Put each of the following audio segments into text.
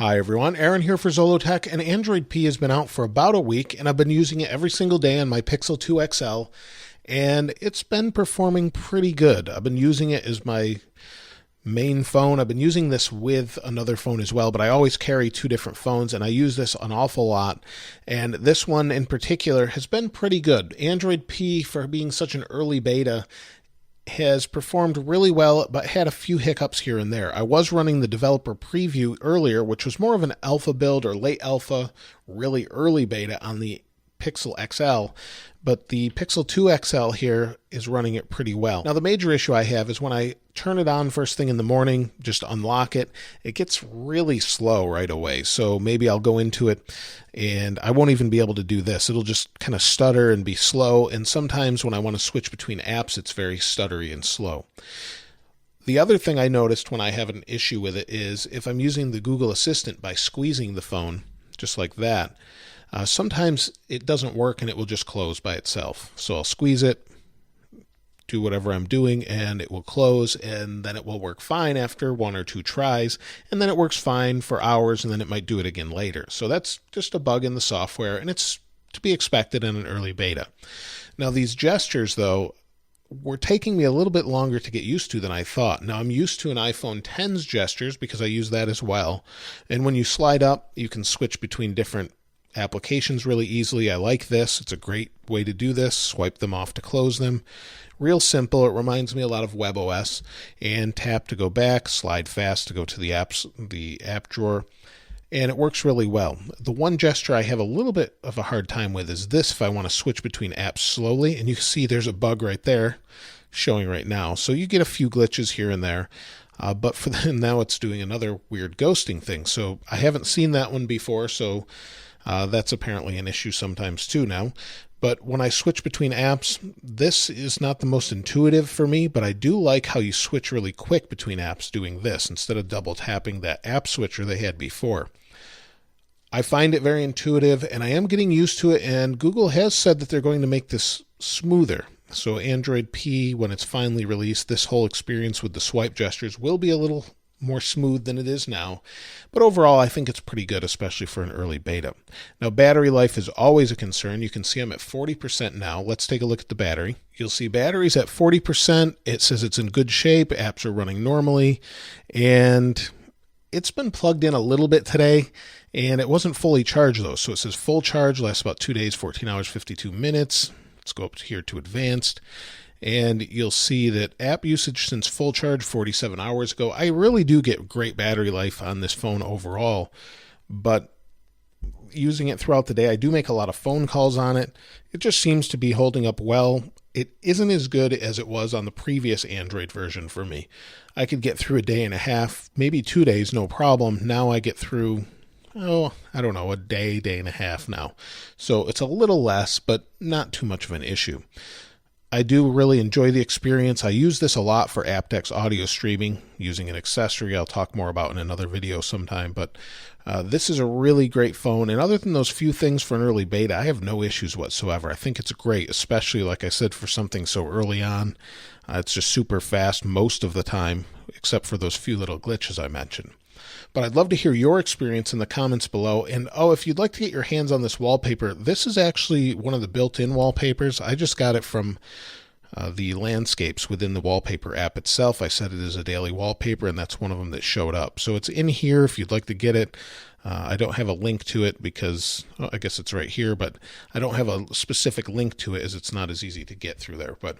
Hi everyone, Aaron here for Zollotech, and Android P has been out for about a week, and I've been using it every single day on my Pixel 2 XL, and it's been performing pretty good. I've been using it as my main phone. I've been using this with another phone as well, but I always carry two different phones, and I use this an awful lot, and this one in particular has been pretty good. Android P, for being such an early beta, has performed really well, but had a few hiccups here and there. I was running the developer preview earlier, which was more of an alpha build or late alpha, really early beta on the Pixel XL, but the Pixel 2 XL here is running it pretty well. Now, the major issue I have is when I turn it on first thing in the morning, just unlock it, it gets really slow right away. So maybe I'll go into it and I won't even be able to do this. It'll just kind of stutter and be slow. And sometimes when I want to switch between apps, it's very stuttery and slow. The other thing I noticed when I have an issue with it is if I'm using the Google Assistant by squeezing the phone, just like that, sometimes it doesn't work and it will just close by itself. So I'll squeeze it, do whatever I'm doing, and it will close, and then it will work fine after one or two tries, and then it works fine for hours, and then it might do it again later. So that's just a bug in the software, and it's to be expected in an early beta. Now, these gestures, though, were taking me a little bit longer to get used to than I thought. Now, I'm used to an iPhone X's gestures because I use that as well, and when you slide up, you can switch between different applications really easily. I like this. It's a great way to do this. Swipe them off to close them. Real simple. It reminds me a lot of WebOS. And tap to go back, slide fast to go to the app drawer. And it works really well. The one gesture I have a little bit of a hard time with is this if I want to switch between apps slowly. And you can see there's a bug right there showing right now. So you get a few glitches here and there. But for now it's doing another weird ghosting thing. So I haven't seen that one before, so that's apparently an issue sometimes too now. But when I switch between apps, this is not the most intuitive for me, but I do like how you switch really quick between apps doing this instead of double tapping that app switcher they had before. I find it very intuitive, and I am getting used to it, and Google has said that they're going to make this smoother. So Android P, when it's finally released, this whole experience with the swipe gestures will be a little more smooth than it is now. But overall, I think it's pretty good, especially for an early beta. Now, battery life is always a concern. You can see I'm at 40% now. Let's take a look at the battery. You'll see battery's at 40%. It says it's in good shape. Apps are running normally. And it's been plugged in a little bit today, and it wasn't fully charged, though. So it says full charge, lasts about 2 days, 14 hours, 52 minutes. Let's go up here to advanced. And you'll see that app usage since full charge 47 hours ago. I really do get great battery life on this phone overall, but using it throughout the day, I do make a lot of phone calls on it. It just seems to be holding up well. It isn't as good as it was on the previous Android version for me. I could get through a day and a half, maybe 2 days, no problem. Now I get through, I don't know, a day, day and a half now. So it's a little less, but not too much of an issue. I do really enjoy the experience. I use this a lot for aptX audio streaming using an accessory I'll talk more about in another video sometime, but this is a really great phone, and other than those few things for an early beta, I have no issues whatsoever. I think it's great, especially, like I said, for something so early on. It's just super fast most of the time, except for those few little glitches I mentioned. But I'd love to hear your experience in the comments below. And if you'd like to get your hands on this wallpaper, this is actually one of the built-in wallpapers. I just got it from the landscapes within the wallpaper app itself. I set it as a daily wallpaper, and that's one of them that showed up. So it's in here if you'd like to get it. I don't have a link to it because, I guess it's right here, but I don't have a specific link to it as it's not as easy to get through there. But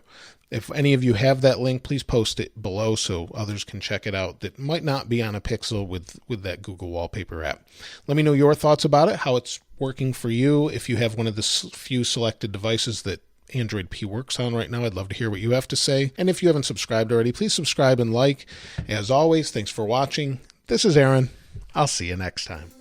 if any of you have that link, please post it below so others can check it out that might not be on a Pixel with that Google Wallpaper app. Let me know your thoughts about it, how it's working for you. If you have one of the few selected devices that Android P works on right now, I'd love to hear what you have to say. And if you haven't subscribed already, please subscribe and like. As always, thanks for watching. This is Aaron. I'll see you next time.